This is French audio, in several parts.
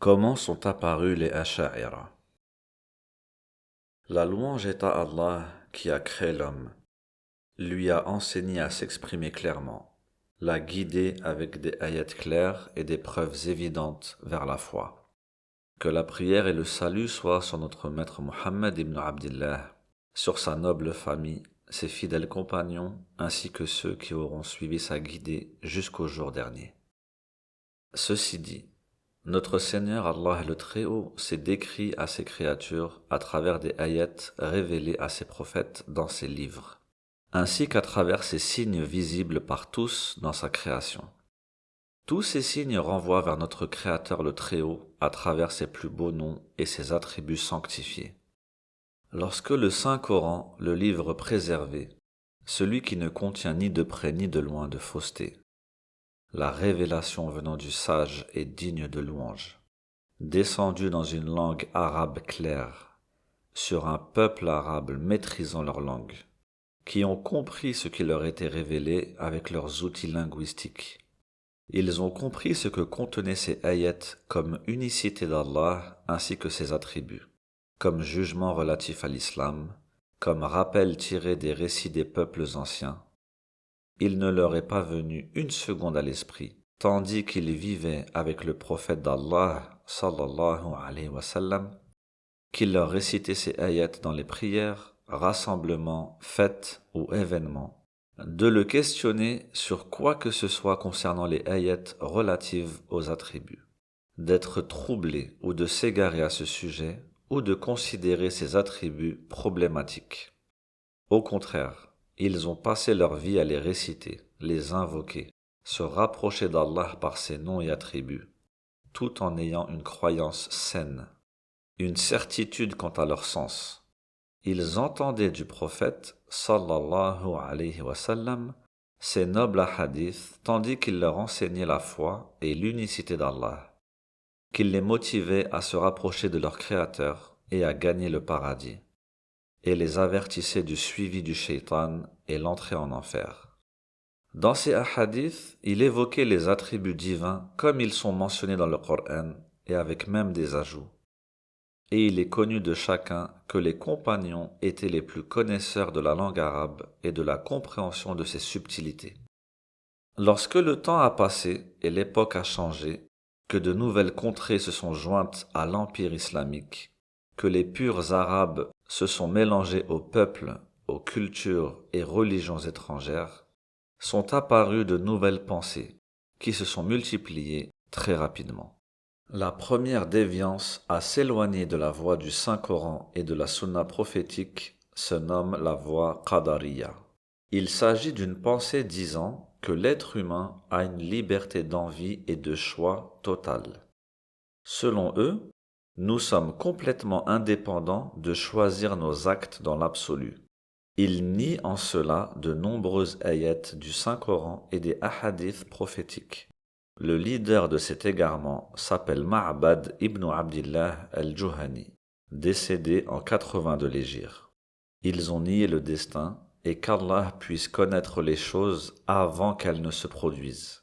Comment sont apparus les Asha'ira? La louange est à Allah qui a créé l'homme, lui a enseigné à s'exprimer clairement, l'a guidé avec des ayats clairs et des preuves évidentes vers la foi. Que la prière et le salut soient sur notre maître Mohammed ibn Abdillah, sur sa noble famille, ses fidèles compagnons, ainsi que ceux qui auront suivi sa guidée jusqu'au jour dernier. Ceci dit, notre Seigneur Allah le Très-Haut s'est décrit à ses créatures à travers des ayats révélés à ses prophètes dans ses livres, ainsi qu'à travers ses signes visibles par tous dans sa création. Tous ces signes renvoient vers notre Créateur le Très-Haut à travers ses plus beaux noms et ses attributs sanctifiés. Lorsque le Saint-Coran, le livre préservé, celui qui ne contient ni de près ni de loin de fausseté, la révélation venant du sage est digne de louange, descendue dans une langue arabe claire, sur un peuple arabe maîtrisant leur langue, qui ont compris ce qui leur était révélé avec leurs outils linguistiques. Ils ont compris ce que contenaient ces ayats comme unicité d'Allah ainsi que ses attributs, comme jugement relatif à l'islam, comme rappel tiré des récits des peuples anciens. Il ne leur est pas venu une seconde à l'esprit, tandis qu'ils vivaient avec le prophète d'Allah, sallallahu alayhi wa sallam, qu'il leur récitait ces ayats dans les prières, rassemblements, fêtes ou événements, de le questionner sur quoi que ce soit concernant les ayats relatives aux attributs, d'être troublé ou de s'égarer à ce sujet, ou de considérer ces attributs problématiques. Au contraire, ils ont passé leur vie à les réciter, les invoquer, se rapprocher d'Allah par ses noms et attributs, tout en ayant une croyance saine, une certitude quant à leur sens. Ils entendaient du prophète, sallallahu alayhi wa sallam, ces nobles hadiths, tandis qu'il leur enseignait la foi et l'unicité d'Allah, qu'il les motivait à se rapprocher de leur Créateur et à gagner le paradis, et les avertissait du suivi du shaitan et l'entrée en enfer. Dans ces hadiths, il évoquait les attributs divins comme ils sont mentionnés dans le Coran et avec même des ajouts. Et il est connu de chacun que les compagnons étaient les plus connaisseurs de la langue arabe et de la compréhension de ses subtilités. Lorsque le temps a passé et l'époque a changé, que de nouvelles contrées se sont jointes à l'empire islamique, que les purs arabes se sont mélangés aux peuples, aux cultures et religions étrangères, sont apparues de nouvelles pensées qui se sont multipliées très rapidement. La première déviance à s'éloigner de la voie du Saint-Coran et de la sunna prophétique se nomme la voie qadariya. Il s'agit d'une pensée disant que l'être humain a une liberté d'envie et de choix totale. Selon eux, nous sommes complètement indépendants de choisir nos actes dans l'absolu. Ils nient en cela de nombreuses ayats du Saint-Coran et des hadiths prophétiques. Le leader de cet égarement s'appelle Ma'bad ibn Abdillah al-Juhani, décédé en 80 de l'Hégire. Ils ont nié le destin et qu'Allah puisse connaître les choses avant qu'elles ne se produisent.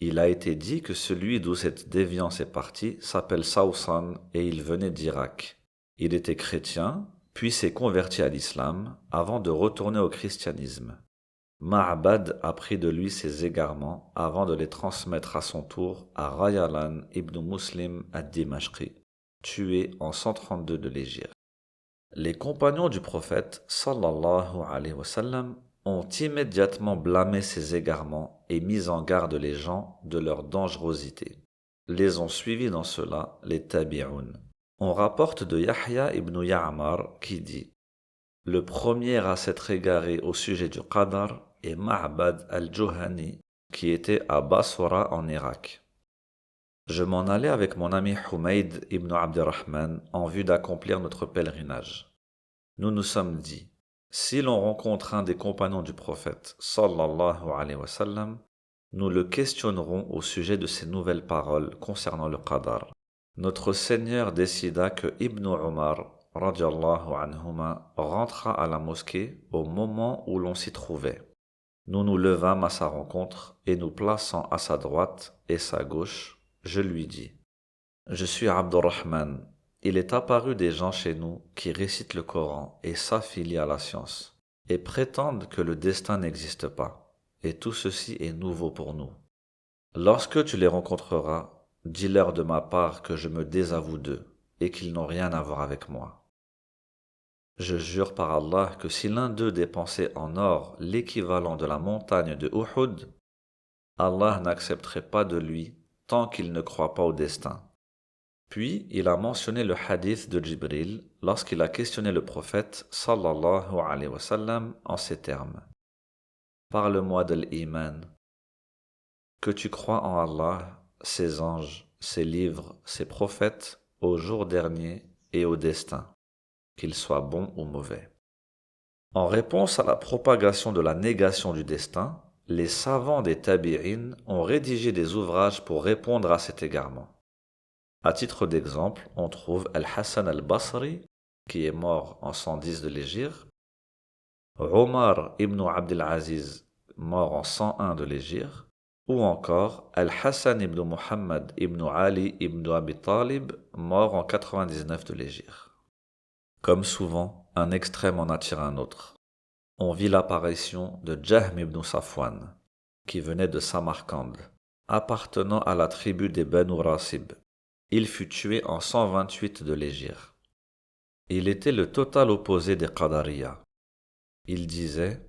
Il a été dit que celui d'où cette déviance est partie s'appelle Sawsan et il venait d'Irak. Il était chrétien, puis s'est converti à l'islam avant de retourner au christianisme. Ma'bad a pris de lui ses égarements avant de les transmettre à son tour à Rayalan ibn Muslim ad-Dimashqi, tué en 132 de l'Hégire. Les compagnons du prophète, sallallahu alayhi wa sallam, ont immédiatement blâmé ces égarements et mis en garde les gens de leur dangerosité. Les ont suivis dans cela les tabi'un. On rapporte de Yahya ibn Ya'mar qui dit: le premier à s'être égaré au sujet du qadar est Ma'bad al-Juhani qui était à Basra en Irak. Je m'en allais avec mon ami Humayd ibn Abdirrahman en vue d'accomplir notre pèlerinage. Nous nous sommes dit: si l'on rencontre un des compagnons du prophète, sallallahu alayhi wa sallam, nous le questionnerons au sujet de ces nouvelles paroles concernant le qadar. Notre Seigneur décida que Ibn Umar, radiallahu anhuma, rentra à la mosquée au moment où l'on s'y trouvait. Nous nous levâmes à sa rencontre et nous plaçant à sa droite et sa gauche, je lui dis: Je suis Abdurrahman. Il est apparu des gens chez nous qui récitent le Coran et s'affilient à la science, et prétendent que le destin n'existe pas, et tout ceci est nouveau pour nous. Lorsque tu les rencontreras, dis-leur de ma part que je me désavoue d'eux, et qu'ils n'ont rien à voir avec moi. Je jure par Allah que si l'un d'eux dépensait en or l'équivalent de la montagne de Uhud, Allah n'accepterait pas de lui tant qu'il ne croit pas au destin. Puis il a mentionné le hadith de Jibril lorsqu'il a questionné le prophète sallallahu alayhi wa sallam en ces termes. Parle-moi de l'iman, que tu crois en Allah, ses anges, ses livres, ses prophètes, au jour dernier et au destin, qu'il soit bon ou mauvais. En réponse à la propagation de la négation du destin, les savants des tabi'in ont rédigé des ouvrages pour répondre à cet égarement. À titre d'exemple, on trouve Al-Hassan al-Basri, qui est mort en 110 de l'Hégire, Omar ibn Abdel Aziz, mort en 101 de l'Hégire, ou encore Al-Hassan ibn Muhammad ibn Ali ibn Abi Talib, mort en 99 de l'Hégire. Comme souvent, un extrême en attire un autre. On vit l'apparition de Jahm ibn Safwan, qui venait de Samarcande, appartenant à la tribu des Banu Rasib. Il fut tué en 128 de l'Hégire. Il était le total opposé des Qadariya. Il disait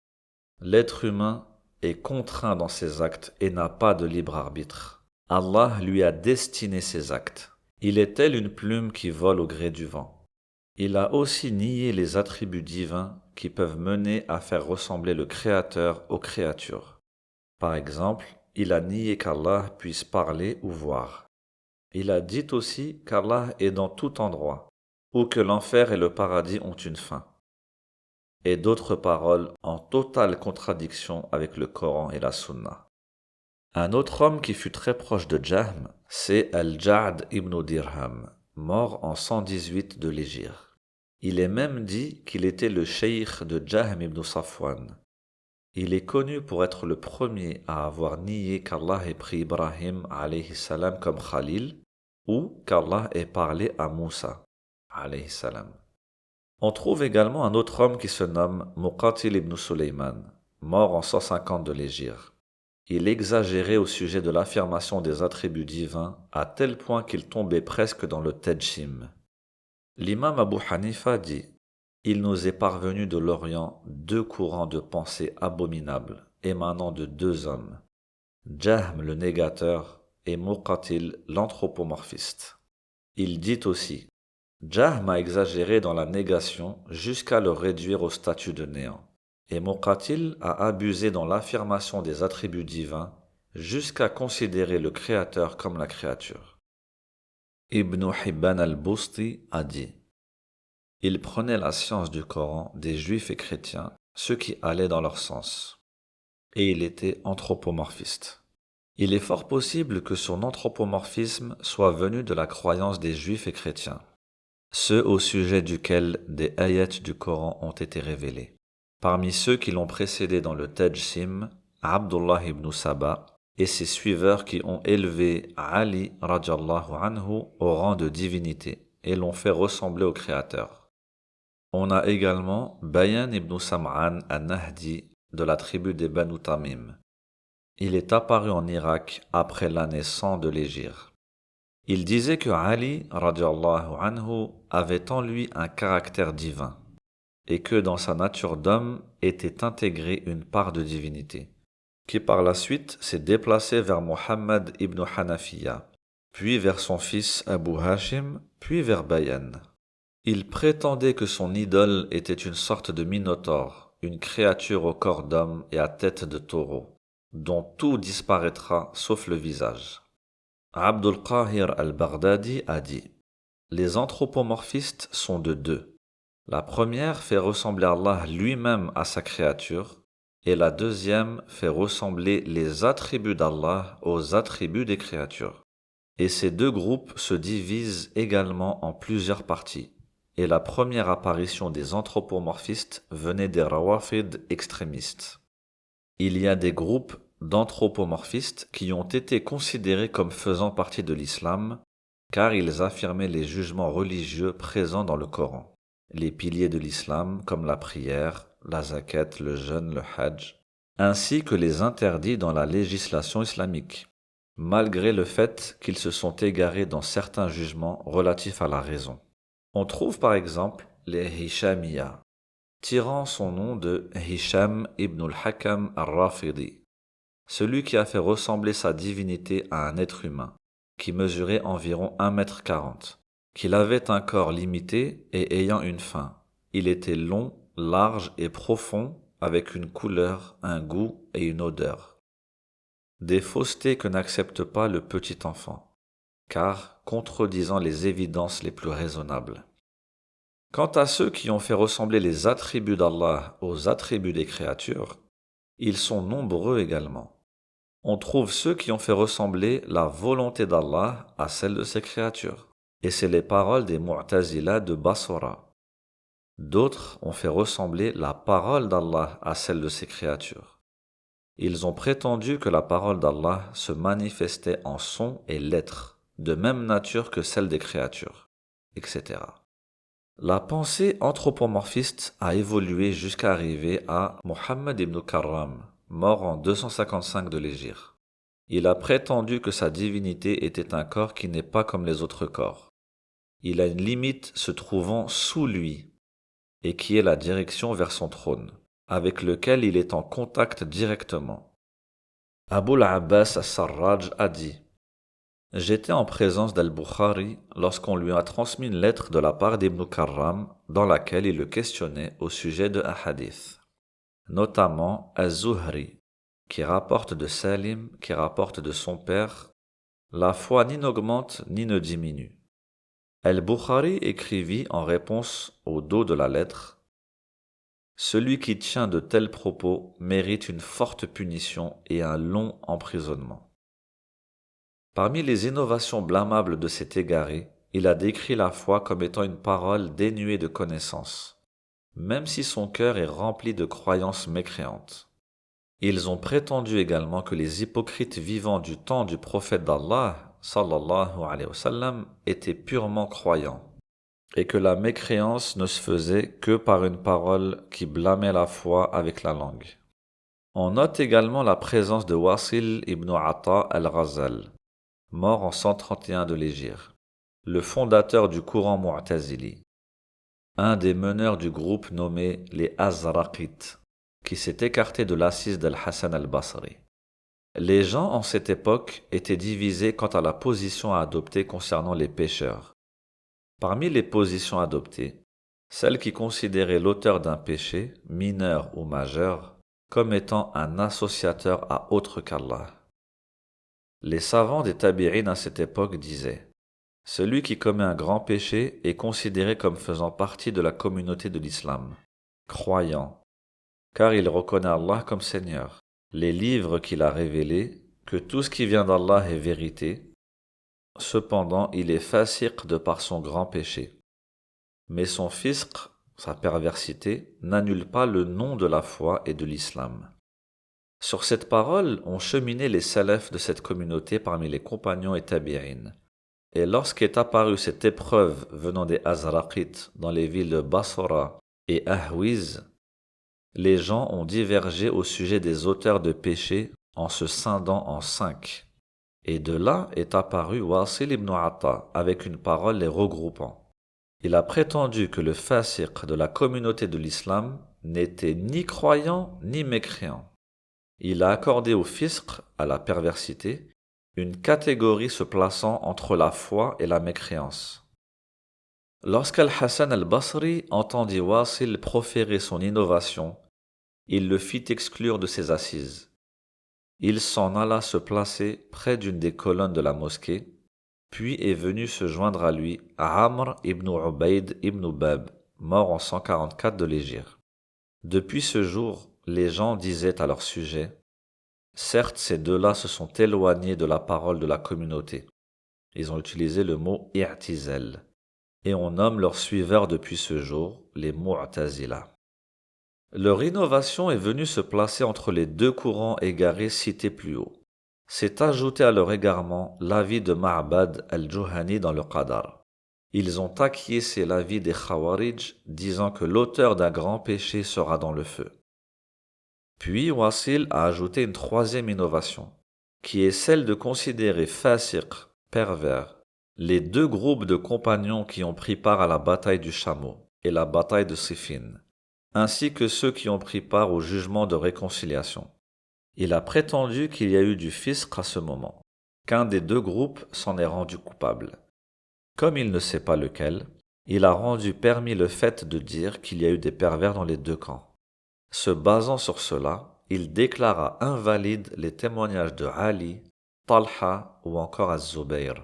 « L'être humain est contraint dans ses actes et n'a pas de libre arbitre. Allah lui a destiné ses actes. Il est tel une plume qui vole au gré du vent. Il a aussi nié les attributs divins qui peuvent mener à faire ressembler le Créateur aux créatures. Par exemple, il a nié qu'Allah puisse parler ou voir. Il a dit aussi qu'Allah est dans tout endroit, ou que l'enfer et le paradis ont une fin. Et d'autres paroles en totale contradiction avec le Coran et la Sunna. Un autre homme qui fut très proche de Jahm, c'est Al-Ja'd ibn Dirham, mort en 118 de l'Hégire. Il est même dit qu'il était le cheikh de Jahm ibn Safwan. Il est connu pour être le premier à avoir nié qu'Allah ait pris Ibrahim alayhi salam comme Khalil, ou qu'Allah ait parlé à Moussa alayhi salam. On trouve également un autre homme qui se nomme Muqatil ibn Suleyman, mort en 150 de l'Hégire. Il exagérait au sujet de l'affirmation des attributs divins à tel point qu'il tombait presque dans le Tejsim. L'imam Abu Hanifa dit « Il nous est parvenu de l'Orient deux courants de pensée abominables émanant de deux hommes, Jahm le négateur et Muqatil l'anthropomorphiste. Il dit aussi Jahm a exagéré dans la négation jusqu'à le réduire au statut de néant, et Muqatil a abusé dans l'affirmation des attributs divins jusqu'à considérer le Créateur comme la créature. Ibn Hibban al-Busti a dit Il prenait la science du Coran des Juifs et chrétiens, ceux qui allaient dans leur sens, et il était anthropomorphiste. Il est fort possible que son anthropomorphisme soit venu de la croyance des Juifs et chrétiens, ceux au sujet duquel des ayats du Coran ont été révélés. Parmi ceux qui l'ont précédé dans le Tejsim, Abdullah ibn Saba et ses suiveurs qui ont élevé Ali radiallahu anhu au rang de divinité et l'ont fait ressembler au Créateur. On a également Bayan ibn Sam'an al-Nahdi de la tribu des Banu Tamim. Il est apparu en Irak après l'année 100 de l'Hégire. Il disait que Ali radiallahu anhu avait en lui un caractère divin et que dans sa nature d'homme était intégrée une part de divinité, qui par la suite s'est déplacée vers Muhammad ibn Hanafiya, puis vers son fils Abu Hashim, puis vers Bayan. Il prétendait que son idole était une sorte de minotaure, une créature au corps d'homme et à tête de taureau, dont tout disparaîtra sauf le visage. Abdul Qahir al-Baghdadi a dit « Les anthropomorphistes sont de deux. La première fait ressembler Allah lui-même à sa créature, et la deuxième fait ressembler les attributs d'Allah aux attributs des créatures. Et ces deux groupes se divisent également en plusieurs parties. Et la première apparition des anthropomorphistes venait des Rawafid extrémistes. Il y a des groupes d'anthropomorphistes qui ont été considérés comme faisant partie de l'islam car ils affirmaient les jugements religieux présents dans le Coran, les piliers de l'islam comme la prière, la zakat, le jeûne, le hajj, ainsi que les interdits dans la législation islamique, malgré le fait qu'ils se sont égarés dans certains jugements relatifs à la raison. On trouve par exemple les Hishamiya, tirant son nom de Hisham ibn al-Hakam al-Rafidi, celui qui a fait ressembler sa divinité à un être humain, qui mesurait environ 1,40 m, qu'il avait un corps limité et ayant une fin. Il était long, large et profond, avec une couleur, un goût et une odeur. Des faussetés que n'accepte pas le petit enfant, car contredisant les évidences les plus raisonnables. Quant à ceux qui ont fait ressembler les attributs d'Allah aux attributs des créatures, ils sont nombreux également. On trouve ceux qui ont fait ressembler la volonté d'Allah à celle de ses créatures. Et c'est les paroles des Mu'tazila de Basra. D'autres ont fait ressembler la parole d'Allah à celle de ses créatures. Ils ont prétendu que la parole d'Allah se manifestait en son et lettres, de même nature que celle des créatures, etc. La pensée anthropomorphiste a évolué jusqu'à arriver à Muhammad ibn Karram, mort en 255 de l'Hégire. Il a prétendu que sa divinité était un corps qui n'est pas comme les autres corps. Il a une limite se trouvant sous lui, et qui est la direction vers son trône, avec lequel il est en contact directement. Abul Abbas as-Sarraj a dit « J'étais en présence d'Al-Bukhari lorsqu'on lui a transmis une lettre de la part d'Ibn Karram dans laquelle il le questionnait au sujet de hadith, notamment Az-Zuhri, qui rapporte de Salim, qui rapporte de son père, la foi ni n'augmente ni ne diminue. Al-Bukhari écrivit en réponse au dos de la lettre « Celui qui tient de tels propos mérite une forte punition et un long emprisonnement. » Parmi les innovations blâmables de cet égaré, il a décrit la foi comme étant une parole dénuée de connaissance, même si son cœur est rempli de croyances mécréantes. Ils ont prétendu également que les hypocrites vivant du temps du prophète d'Allah, sallallahu alayhi wa sallam, étaient purement croyants, et que la mécréance ne se faisait que par une parole qui blâmait la foi avec la langue. On note également la présence de Wasil ibn Ata al-Ghazal, mort en 131 de l'Hégire, le fondateur du courant Mu'tazili, un des meneurs du groupe nommé les Azraqites, qui s'est écarté de l'assise d'Al-Hassan al-Basri. Les gens en cette époque étaient divisés quant à la position à adopter concernant les pécheurs. Parmi les positions adoptées, celle qui considérait l'auteur d'un péché, mineur ou majeur, comme étant un associateur à autre qu'Allah. Les savants des tabi'in à cette époque disaient « Celui qui commet un grand péché est considéré comme faisant partie de la communauté de l'islam, croyant, car il reconnaît Allah comme Seigneur, les livres qu'il a révélés, que tout ce qui vient d'Allah est vérité. Cependant, il est fasiq de par son grand péché. Mais son fisq, sa perversité, n'annule pas le nom de la foi et de l'islam. » Sur cette parole ont cheminé les salafs de cette communauté parmi les compagnons et tabi'in. Et lorsqu'est apparue cette épreuve venant des Azraqites dans les villes de Basra et Ahwiz, les gens ont divergé au sujet des auteurs de péché en se scindant en 5. Et de là est apparu Wasil ibn Ata avec une parole les regroupant. Il a prétendu que le fasiq de la communauté de l'islam n'était ni croyant ni mécréant. Il a accordé au fisq, à la perversité, une catégorie se plaçant entre la foi et la mécréance. Lorsqu'Al-Hassan al-Basri entendit Wasil proférer son innovation, il le fit exclure de ses assises. Il s'en alla se placer près d'une des colonnes de la mosquée, puis est venu se joindre à lui Amr ibn Ubayd ibn Bab, mort en 144 de l'Hégire. Depuis ce jour, les gens disaient à leur sujet « Certes, ces deux-là se sont éloignés de la parole de la communauté. » Ils ont utilisé le mot « i'tizal » et on nomme leurs suiveurs depuis ce jour les Mu'tazila. Leur innovation est venue se placer entre les deux courants égarés cités plus haut. s'est ajouté à leur égarement l'avis de Ma'bad al-Juhani dans le Qadar. Ils ont acquiescé l'avis des Khawarij, disant que l'auteur d'un grand péché sera dans le feu. Puis Wasil a ajouté une troisième innovation, qui est celle de considérer fasiq, pervers, les deux groupes de compagnons qui ont pris part à la bataille du chameau et la bataille de Siffin, ainsi que ceux qui ont pris part au jugement de réconciliation. Il a prétendu qu'il y a eu du fisc à ce moment, qu'un des deux groupes s'en est rendu coupable. Comme il ne sait pas lequel, il a rendu permis le fait de dire qu'il y a eu des pervers dans les deux camps. Se basant sur cela, il déclara invalides les témoignages de Ali, Talha ou encore Az-Zubayr,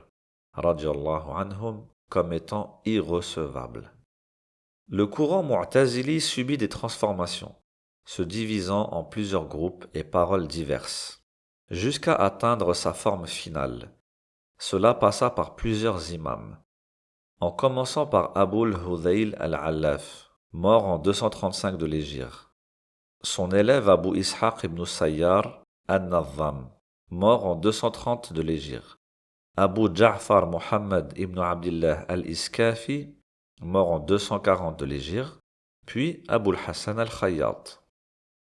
radiyallahu anhum, comme étant irrecevables. Le courant Mu'tazili subit des transformations, se divisant en plusieurs groupes et paroles diverses, jusqu'à atteindre sa forme finale. Cela passa par plusieurs imams, en commençant par Abul Hudayl al-Allaf, mort en 235 de l'Hégire. Son élève Abu Ishaq ibn Sayyar al-Nazzam, mort en 230 de l'Hégire. Abu Ja'far Muhammad ibn Abdillah al-Iskafi, mort en 240 de l'Hégire, puis Abu al-Hassan al-Khayyat.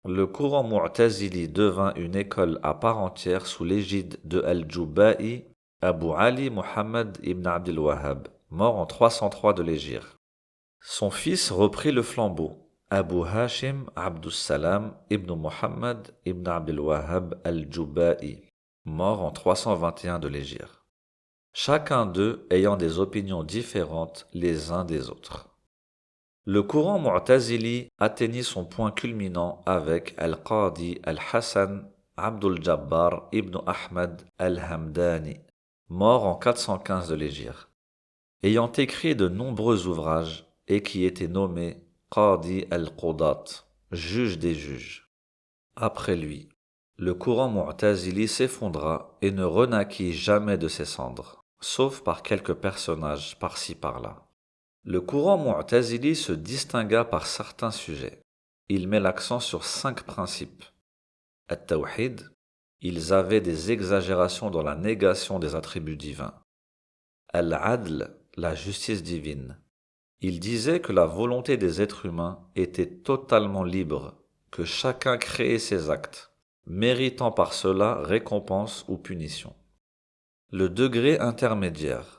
Le courant Mu'tazili devint une école à part entière sous l'égide de Al-Juba'i, Abu Ali Muhammad ibn Abdul Wahhab, mort en 303 de l'Hégire. Son fils reprit le flambeau, Abu Hashim Abdus Salam ibn Muhammad ibn Abdul Wahhab al-Juba'i, mort en 321 de l'Hégire. Chacun d'eux ayant des opinions différentes les uns des autres. Le courant Mu'tazili atteignit son point culminant avec Al-Qadi Al-Hassan Abdul Jabbar ibn Ahmad Al-Hamdani, mort en 415 de l'Hégire, ayant écrit de nombreux ouvrages et qui était nommé Qadi Al-Qudat, juge des juges. Après lui, le courant Mu'tazili s'effondra et ne renaquit jamais de ses cendres, sauf par quelques personnages par-ci par-là. Le courant Mu'tazili se distingua par certains sujets. Il met l'accent sur 5 principes. At-Tawhid, ils avaient des exagérations dans la négation des attributs divins. Al-Adl, la justice divine. Ils disaient que la volonté des êtres humains était totalement libre, que chacun créait ses actes, méritant par cela récompense ou punition. Le degré intermédiaire.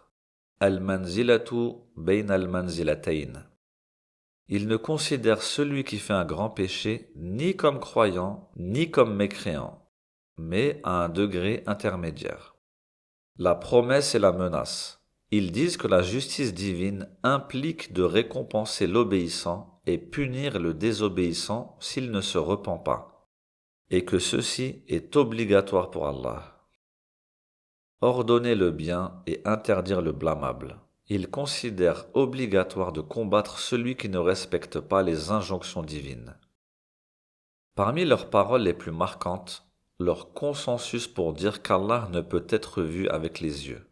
Al-manzilatu bayn al-manzilatayn. Il ne considère celui qui fait un grand péché ni comme croyant, ni comme mécréant, mais à un degré intermédiaire. La promesse et la menace. Ils disent que la justice divine implique de récompenser l'obéissant et punir le désobéissant s'il ne se repent pas, et que ceci est obligatoire pour Allah. Ordonner le bien et interdire le blâmable. Ils considèrent obligatoire de combattre celui qui ne respecte pas les injonctions divines. Parmi leurs paroles les plus marquantes, leur consensus pour dire qu'Allah ne peut être vu avec les yeux.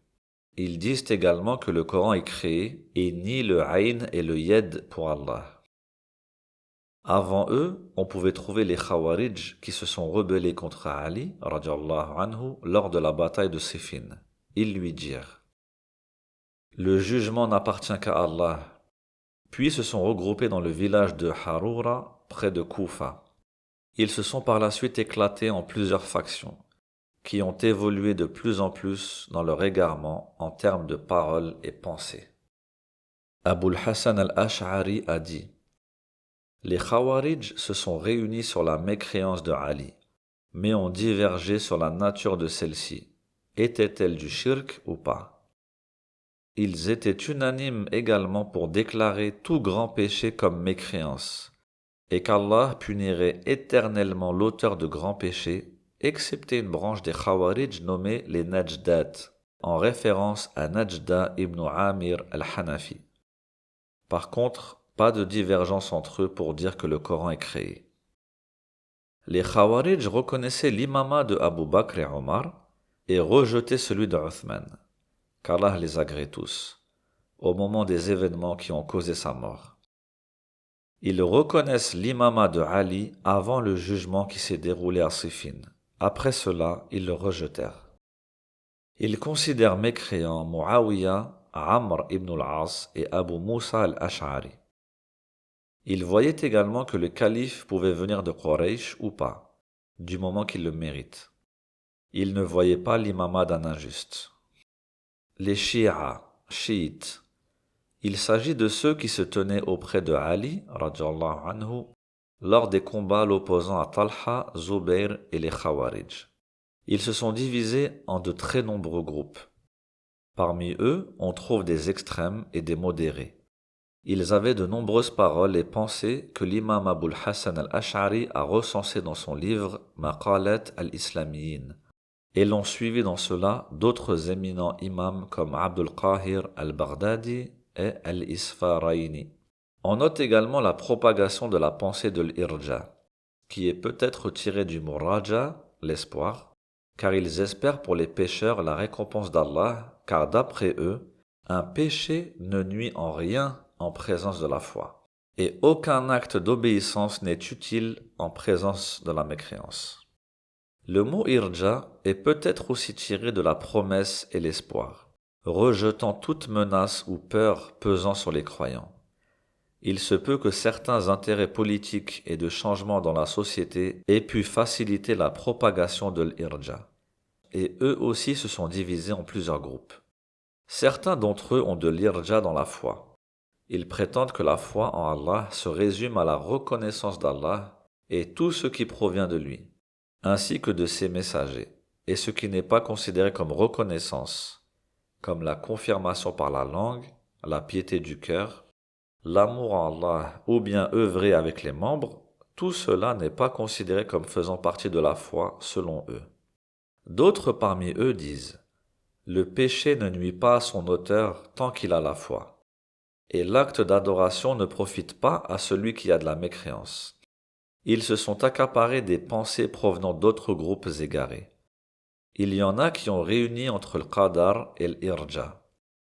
Ils disent également que le Coran est créé et nient le Ayn et le Yed pour Allah. Avant eux, on pouvait trouver les Khawarij qui se sont rebellés contre Ali radiyallahu anhu, lors de la bataille de Siffin. Ils lui dirent « Le jugement n'appartient qu'à Allah ». Puis se sont regroupés dans le village de Harura, près de Koufa. Ils se sont par la suite éclatés en plusieurs factions, qui ont évolué de plus en plus dans leur égarement en termes de paroles et pensées. Abul Hassan al-Ash'ari a dit « Les Khawarij se sont réunis sur la mécréance de Ali, mais ont divergé sur la nature de celle-ci. Était-elle du shirk ou pas? Ils étaient unanimes également pour déclarer tout grand péché comme mécréance, et qu'Allah punirait éternellement l'auteur de grands péchés, excepté une branche des Khawarij nommée les Najdat, en référence à Najda ibn Amir al-Hanafi. Par contre, pas de divergence entre eux pour dire que le Coran est créé. Les Khawarij reconnaissaient l'imama de Abu Bakr et Omar et rejetaient celui de Uthman, qu'Allah les agrée tous, au moment des événements qui ont causé sa mort. Ils reconnaissent l'imama de Ali avant le jugement qui s'est déroulé à Siffin, Après cela, ils le rejetèrent. Ils considèrent mécréants Muawiyah, Amr ibn al-As et Abu Musa al-Ash'ari. Ils voyaient également que le calife pouvait venir de Quraysh ou pas, du moment qu'il le mérite. Ils ne voyaient pas l'imamat d'un injuste. Les chiites. Il s'agit de ceux qui se tenaient auprès de Ali, radiyallahu anhu, lors des combats l'opposant à Talha, Zubayr et les Khawarij. Ils se sont divisés en de très nombreux groupes. Parmi eux, on trouve des extrêmes et des modérés. Ils avaient de nombreuses paroles et pensées que l'imam Abul Hassan al-Ash'ari a recensées dans son livre Maqalat al-Islamiyin, et l'ont suivi dans cela d'autres éminents imams comme Abdul Qahir al-Baghdadi et al-Isfaraini. On note également la propagation de la pensée de l'Irja, qui est peut-être tirée du mot raja, l'espoir, car ils espèrent pour les pécheurs la récompense d'Allah, car d'après eux, un péché ne nuit en rien en présence de la foi, et aucun acte d'obéissance n'est utile en présence de la mécréance. Le mot irja est peut-être aussi tiré de la promesse et l'espoir, rejetant toute menace ou peur pesant sur les croyants. Il se peut que certains intérêts politiques et de changements dans la société aient pu faciliter la propagation de l'irja, et eux aussi se sont divisés en plusieurs groupes. Certains d'entre eux ont de l'irja dans la foi. Ils prétendent que la foi en Allah se résume à la reconnaissance d'Allah et tout ce qui provient de lui, ainsi que de ses messagers, et ce qui n'est pas considéré comme reconnaissance, comme la confirmation par la langue, la piété du cœur, l'amour en Allah ou bien œuvrer avec les membres, tout cela n'est pas considéré comme faisant partie de la foi selon eux. D'autres parmi eux disent « Le péché ne nuit pas à son auteur tant qu'il a la foi. » Et l'acte d'adoration ne profite pas à celui qui a de la mécréance. Ils se sont accaparés des pensées provenant d'autres groupes égarés. Il y en a qui ont réuni entre le qadar et l'irja,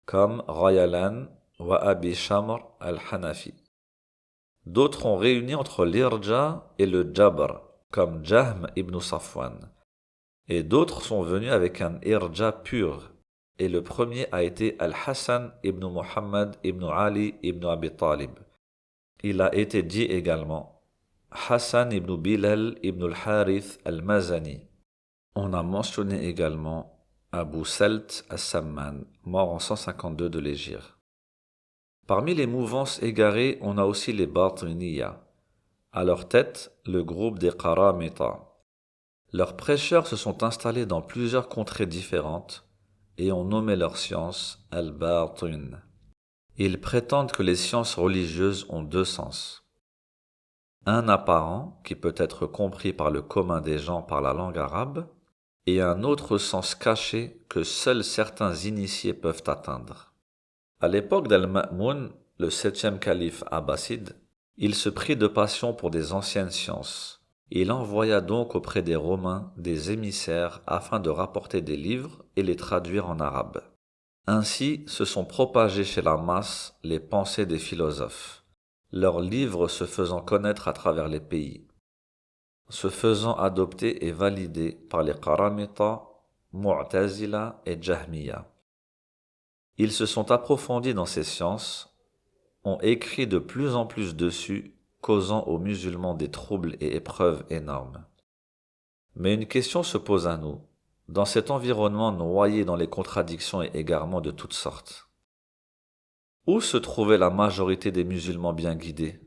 comme Rayalan wa Abi Shamr al-Hanafi. D'autres ont réuni entre l'irja et le jabr, comme Jahm ibn Safwan. Et d'autres sont venus avec un irja pur, et le premier a été Al-Hassan ibn Muhammad ibn Ali ibn Abi Talib. Il a été dit également Hassan ibn Bilal ibn al-Harith al-Mazani. On a mentionné également Abu Salt as-Samman, mort en 152 de l'Hégire. Parmi les mouvances égarées, on a aussi les Batiniya. À leur tête, le groupe des Qaramita. Leurs prêcheurs se sont installés dans plusieurs contrées différentes et ont nommé leur science al-Batin. Ils prétendent que les sciences religieuses ont deux sens. Un apparent, qui peut être compris par le commun des gens par la langue arabe, et un autre sens caché que seuls certains initiés peuvent atteindre. À l'époque d'Al-Ma'moun, le 7e calife abbasside, il se prit de passion pour des anciennes sciences. Il envoya donc auprès des Romains des émissaires afin de rapporter des livres et les traduire en arabe. Ainsi se sont propagées chez la masse les pensées des philosophes, leurs livres se faisant connaître à travers les pays, se faisant adopter et valider par les Qaramita, Mu'tazila et Jahmiya. Ils se sont approfondis dans ces sciences, ont écrit de plus en plus dessus, causant aux musulmans des troubles et épreuves énormes. Mais une question se pose à nous, dans cet environnement noyé dans les contradictions et égarements de toutes sortes. Où se trouvait la majorité des musulmans bien guidés?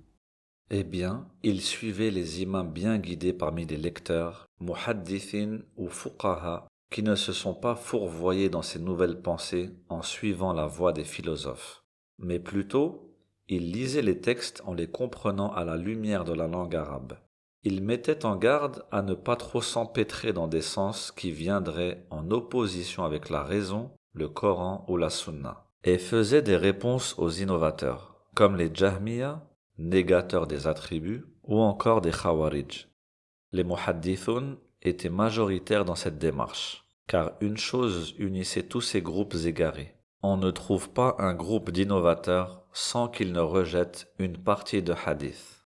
Eh bien, ils suivaient les imams bien guidés parmi les lecteurs, muhaddithin ou fuqaha, qui ne se sont pas fourvoyés dans ces nouvelles pensées en suivant la voie des philosophes, mais plutôt ils lisaient les textes en les comprenant à la lumière de la langue arabe. Ils mettaient en garde à ne pas trop s'empêtrer dans des sens qui viendraient en opposition avec la raison, le Coran ou la Sunna, et faisaient des réponses aux innovateurs, comme les Jahmiya, négateurs des attributs, ou encore des Khawarij. Les muhaddithun étaient majoritaires dans cette démarche, car une chose unissait tous ces groupes égarés. On ne trouve pas un groupe d'innovateurs sans qu'ils ne rejettent une partie de hadith.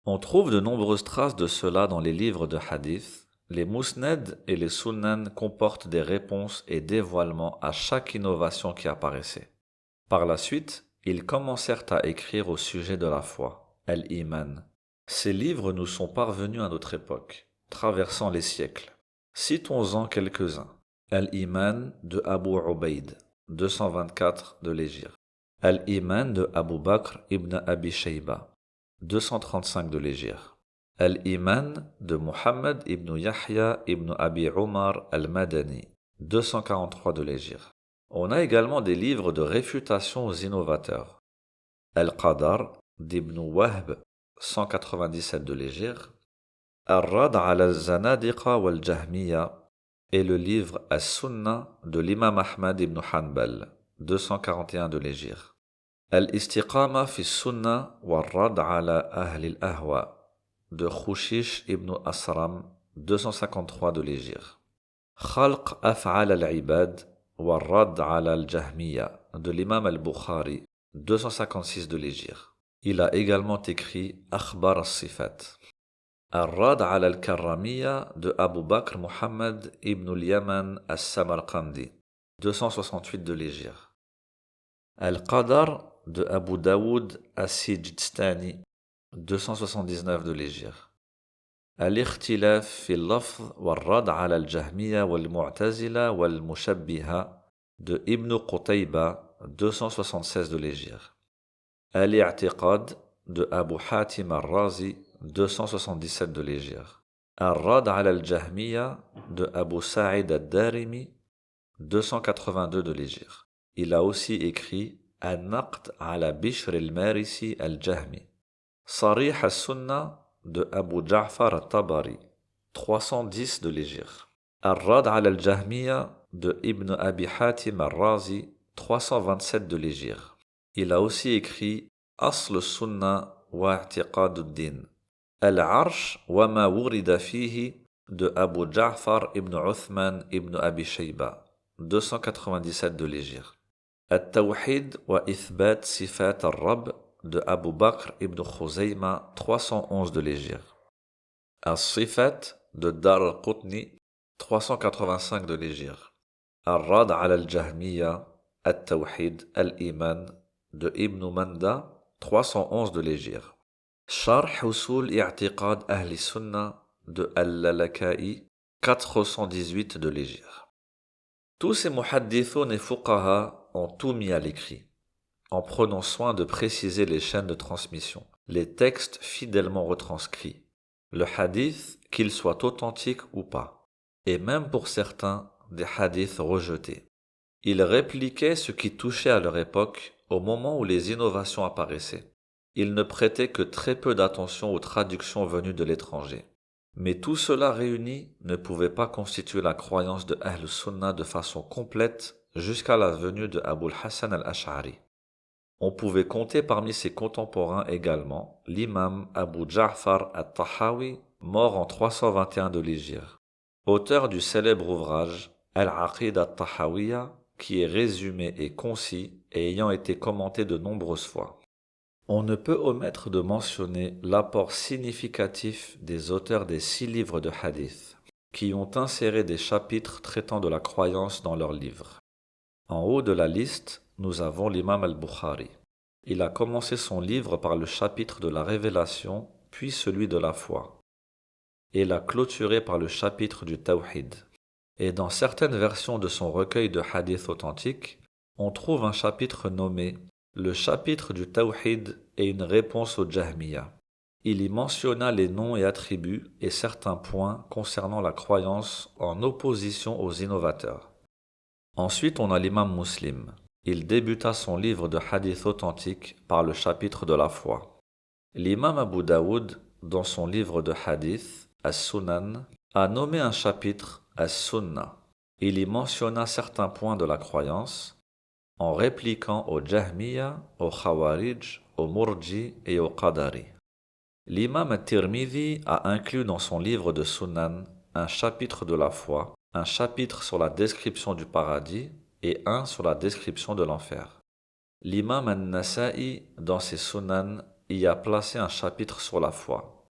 On trouve de nombreuses traces de cela dans les livres de hadith, Les musnad et les sunan comportent des réponses et dévoilements à chaque innovation qui apparaissait. Par la suite, ils commencèrent à écrire au sujet de la foi, al-Iman. Ces livres nous sont parvenus à notre époque, traversant les siècles. Citons-en quelques-uns. Al-Iman de Abu Ubaid, 224 de l'Hégire. Al-Iman de Abu Bakr ibn Abi Shayba, 235 de l'Hégire. Al-Iman de Muhammad ibn Yahya ibn Abi Umar al-Madani, 243 de l'Hégire. On a également des livres de réfutation aux innovateurs. Al-Qadar d'Ibn Wahb, 197 de l'Hégire. Ar-Rad ala al-Zanadiqa wal-Jahmiya et le livre As-Sunnah de l'imam Ahmad ibn Hanbal, 241 de l'Hégire. Al-Istiqama fi Sunnah wal-Rad ala Ahli al-Ahwa de Khushish ibn Asram, 253 de l'Hégire. Khalq Af'al al-Ibad wal-Rad ala al-Jahmiya de l'imam al-Bukhari, 256 de l'Hégire. Il a également écrit Akhbar al-Sifat. Ar-Rad ala al-Karramiyya de Abu Bakr Muhammad ibn al-Yaman as-Samarqandi, 268 de l'Hégire. Al-Qadar de Abu Daoud as-Sijistani, 279 de l'Hégire. Al-Ikhtilaf fi al-Lafz wal-Rad ala al-Jahmiya wal-Mu'tazila wal-Mushabbiha de Ibn Qutayba, 276 de l'Hégire. Al-I'tiqad de Abu Hatim al-Razi, 277 de l'Hégire. Ar-Rad ala al-Jahmiya de Abu Sa'id al-Darimi, 282 de l'Hégire. Il a aussi écrit An-Naqd ala Bishr al-Marisi al-Jahmi. Sarih al-Sunnah de Abu Ja'far al-Tabari, 310 de l'Hégire. Ar-Rad ala al-Jahmiya de Ibn Abi Hatim al-Razi, 327 de l'Hégire. Il a aussi écrit Asl al-Sunnah wa i'tiqad al-Din. Al-Arsh wa ma wurida fihi de Abu Ja'far ibn Uthman ibn Abi Shayba, 297 de l'Hégire. At-Tawhid wa Ithbat Sifat al-Rabb de Abu Bakr ibn Khuzayma, 311 de l'Hégire. As-Sifat de Dar al-Qutni, 385 de l'Hégire. Ar-Rad ala al-Jahmiya, At-Tawhid al-Iman de Ibn Manda, 311 de l'Hégire. Sharh Usul I'tiqad Ahli Sunnah de Al-Lalaka'i, 418 de l'Hégire. Tous ces muhaddithun et fuqaha ont tout mis à l'écrit, en prenant soin de préciser les chaînes de transmission, les textes fidèlement retranscrits, le hadith, qu'il soit authentique ou pas, et même pour certains, des hadiths rejetés. Ils répliquaient ce qui touchait à leur époque au moment où les innovations apparaissaient. Ils ne prêtaient que très peu d'attention aux traductions venues de l'étranger. Mais tout cela réuni ne pouvait pas constituer la croyance de Ahl Sunnah de façon complète jusqu'à la venue de Abu al-Hasan al-Ash'ari. On pouvait compter parmi ses contemporains également l'imam Abu Ja'far al-Tahawi, mort en 321 de l'Hégire, auteur du célèbre ouvrage Al-Aqid al-Tahawiyya, qui est résumé et concis et ayant été commenté de nombreuses fois. On ne peut omettre de mentionner l'apport significatif des auteurs des 6 livres de hadith, qui ont inséré des chapitres traitant de la croyance dans leurs livres. En haut de la liste, nous avons l'imam al-Bukhari. Il a commencé son livre par le chapitre de la révélation, puis celui de la foi, et l'a clôturé par le chapitre du Tawhid. Et dans certaines versions de son recueil de hadiths authentiques, on trouve un chapitre nommé le chapitre du Tawhid et une réponse au Jahmiya. Il y mentionna les noms et attributs et certains points concernant la croyance en opposition aux innovateurs. Ensuite, on a l'imam Muslim. Il débuta son livre de hadith authentique par le chapitre de la foi. L'imam Abu Daoud, dans son livre de hadith, As-Sunan, a nommé un chapitre As-Sunnah. Il y mentionna certains points de la croyance, en répliquant au Jahmiya, au Khawarij, au Murji et au Qadari. L'imam At-Tirmidhi a inclus dans son livre de Sunan un chapitre de la foi, un chapitre sur la description du paradis et un sur la description de l'enfer. L'imam An-Nasa'i, dans ses Sunan, y a placé un chapitre sur la foi.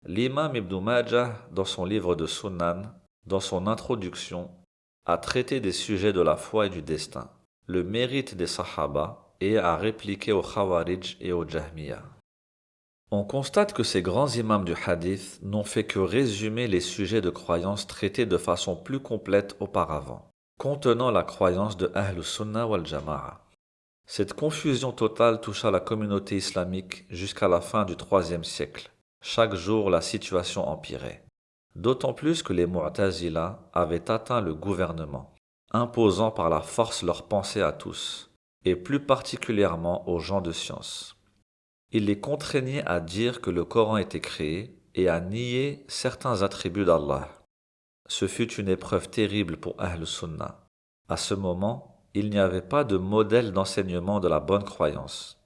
L'imam Ibn Majah, dans son livre de Sunan, dans son introduction, a traité des sujets de la foi et du destin, le mérite des Sahaba et a répliqué aux Khawarij et aux Jahmiya. On constate que ces grands imams du hadith n'ont fait que résumer les sujets de croyance traités de façon plus complète auparavant, contenant la croyance de Ahlus Sunnah wal Jama'a. Cette confusion totale toucha la communauté islamique jusqu'à la fin du IIIe siècle. Chaque jour, la situation empirait. D'autant plus que les Mu'tazila avaient atteint le gouvernement, imposant par la force leurs pensées à tous, et plus particulièrement aux gens de science. Ils les contraignaient à dire que le Coran était créé et à nier certains attributs d'Allah. Ce fut une épreuve terrible pour Ahl Sunnah. À ce moment, il n'y avait pas de modèle d'enseignement de la bonne croyance.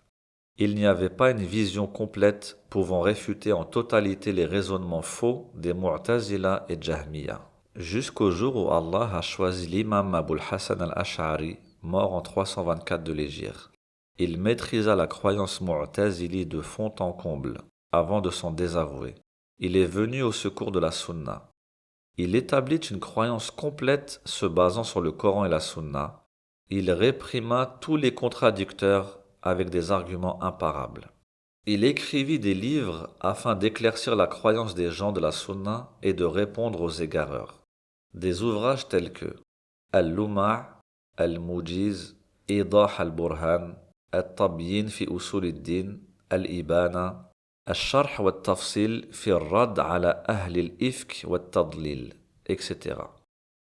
Il n'y avait pas une vision complète pouvant réfuter en totalité les raisonnements faux des Mu'tazila et Jahmiya. Jusqu'au jour où Allah a choisi l'imam Abul Hassan al-Ash'ari, mort en 324 de l'Hégire. Il maîtrisa la croyance Mu'tazili de fond en comble, avant de s'en désavouer. Il est venu au secours de la Sunna. Il établit une croyance complète se basant sur le Coran et la Sunna. Il réprima tous les contradicteurs avec des arguments imparables. Il écrivit des livres afin d'éclaircir la croyance des gens de la Sunna et de répondre aux égareurs. Des ouvrages tels que Al-Luma', Al-Mujiz, Idah al-Burhan, Al-Tabyin fi Usul al-Din, Al-Ibana, Al-Sharh wa al-Tafsil fi al-Rad ala Ahli al-Ifk wa al-Tadlil, etc.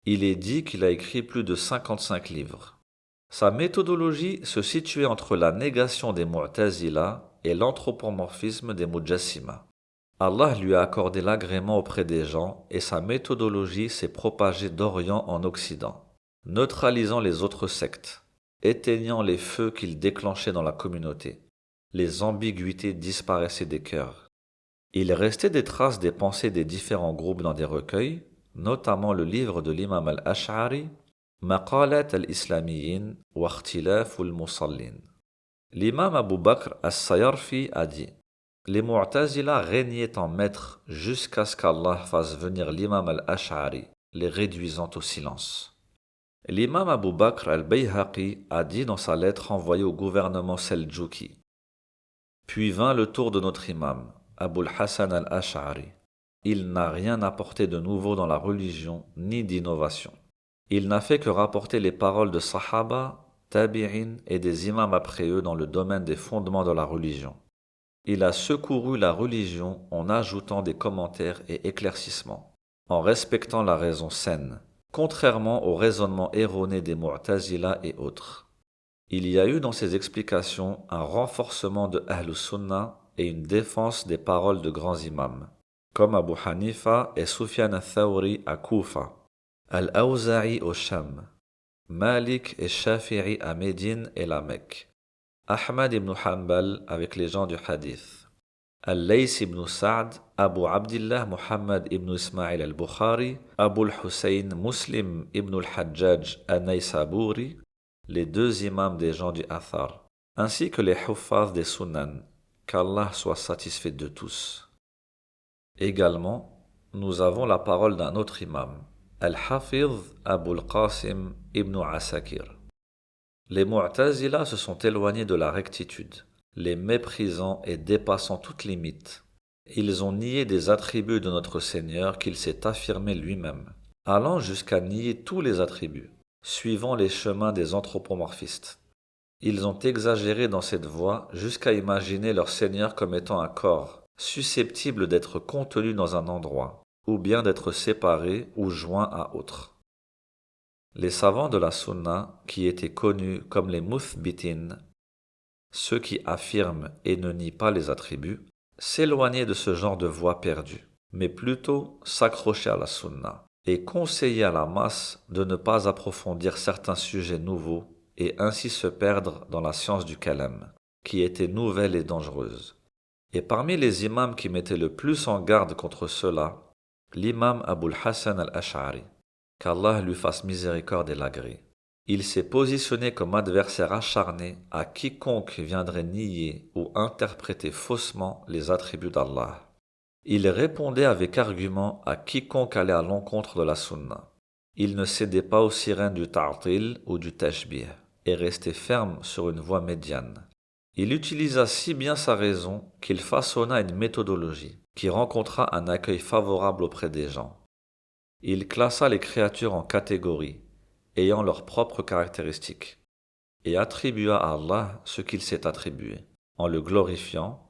Il est dit qu'il a écrit plus de 55 livres. Sa méthodologie se situait entre la négation des Mu'tazila et l'anthropomorphisme des Mujassima. Allah lui a accordé l'agrément auprès des gens et sa méthodologie s'est propagée d'Orient en Occident, neutralisant les autres sectes, éteignant les feux qu'il déclenchait dans la communauté. Les ambiguïtés disparaissaient des cœurs. Il restait des traces des pensées des différents groupes dans des recueils, notamment le livre de l'imam al-Ash'ari, Maqalat al-Islamiyyin wa Ikhtilaf al-Musallin. L'imam Abu Bakr as-Sayarfi a dit: les Mu'tazila régnaient en maître jusqu'à ce qu'Allah fasse venir l'imam al-Ash'ari, les réduisant au silence. L'imam Abu Bakr al-Bayhaqi a dit dans sa lettre envoyée au gouvernement Seldjouki: puis vint le tour de notre imam, Abul Hassan al-Ash'ari. Il n'a rien apporté de nouveau dans la religion ni d'innovation. Il n'a fait que rapporter les paroles de Sahaba, Tabi'in et des imams après eux dans le domaine des fondements de la religion. Il a secouru la religion en ajoutant des commentaires et éclaircissements, en respectant la raison saine, contrairement au raisonnement erroné des Mu'tazila et autres. Il y a eu dans ses explications un renforcement de Ahl Sunnah et une défense des paroles de grands imams, comme Abu Hanifa et Sufyan al-Thawri à Koufa, Al-Awza'i au Sham, Malik et Shafi'i à Médine et la Mecque, Ahmad ibn Hanbal avec les gens du hadith, Al-Lays ibn Sa'd, Abu Abdillah Muhammad ibn Ismail al-Bukhari, Abu al-Hussein Muslim ibn al-Hajjaj al-Naysaburi, les deux imams des gens du Athar, ainsi que les huffaz des Sunan, qu'Allah soit satisfait de tous. Également, nous avons la parole d'un autre imam, Al-Hafiz Abu al-Qasim ibn Asakir. Les Mu'tazila se sont éloignés de la rectitude, les méprisant et dépassant toute limite. Ils ont nié des attributs de notre Seigneur qu'il s'est affirmé lui-même, allant jusqu'à nier tous les attributs, suivant les chemins des anthropomorphistes. Ils ont exagéré dans cette voie jusqu'à imaginer leur Seigneur comme étant un corps, susceptible d'être contenu dans un endroit, ou bien d'être séparé ou joint à autre. Les savants de la Sunna, qui étaient connus comme les Muthbitin, ceux qui affirment et ne nient pas les attributs, s'éloignaient de ce genre de voie perdue, mais plutôt s'accrochaient à la Sunna et conseillaient à la masse de ne pas approfondir certains sujets nouveaux et ainsi se perdre dans la science du kalam, qui était nouvelle et dangereuse. Et parmi les imams qui mettaient le plus en garde contre cela, l'imam Abul Hassan al-Ash'ari, qu'Allah lui fasse miséricorde et l'agrée. Il s'est positionné comme adversaire acharné à quiconque viendrait nier ou interpréter faussement les attributs d'Allah. Il répondait avec argument à quiconque allait à l'encontre de la sunna. Il ne cédait pas aux sirènes du ta'til ou du tashbih et restait ferme sur une voie médiane. Il utilisa si bien sa raison qu'il façonna une méthodologie qui rencontra un accueil favorable auprès des gens. Il classa les créatures en catégories, ayant leurs propres caractéristiques, et attribua à Allah ce qu'il s'est attribué, en le glorifiant,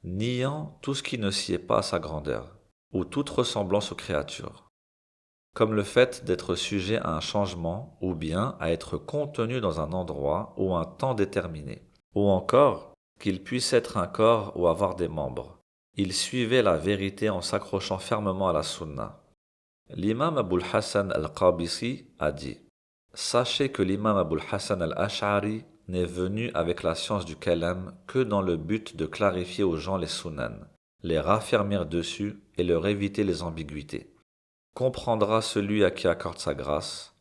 niant tout ce qui ne sied pas à sa grandeur, ou toute ressemblance aux créatures, comme le fait d'être sujet à un changement ou bien à être contenu dans un endroit ou un temps déterminé, ou encore qu'il puisse être un corps ou avoir des membres. Il suivait la vérité en s'accrochant fermement à la sunna. L'imam Abul Hassan al-Qabisi a dit: Sachez que l'imam Abul Hassan al-Ash'ari n'est venu avec la science du kalam que dans le but de clarifier aux gens les sunan, les raffermir dessus et leur éviter les ambiguïtés. Comprendra celui à qui accorde sa grâce,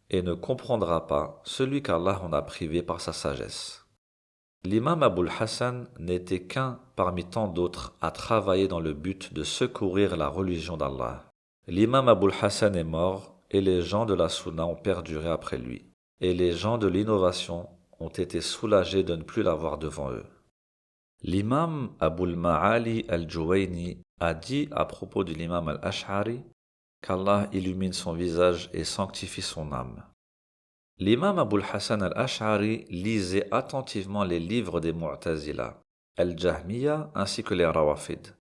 et ne comprendra pas celui qu'Allah en a privé par sa sagesse. L'imam Abul Hassan n'était qu'un parmi tant d'autres à travailler dans le but de secourir la religion d'Allah. L'imam Abul Hassan est mort et les gens de la Sunna ont perduré après lui. Et les gens de l'innovation ont été soulagés de ne plus l'avoir devant eux. L'imam Abul Ma'ali al-Juwayni a dit à propos de l'imam al-Ash'ari qu'Allah illumine son visage et sanctifie son âme. L'imam Abul Hassan al-Ash'ari lisait attentivement les livres des Mu'tazila, al-Jahmiya ainsi que les Rawafid.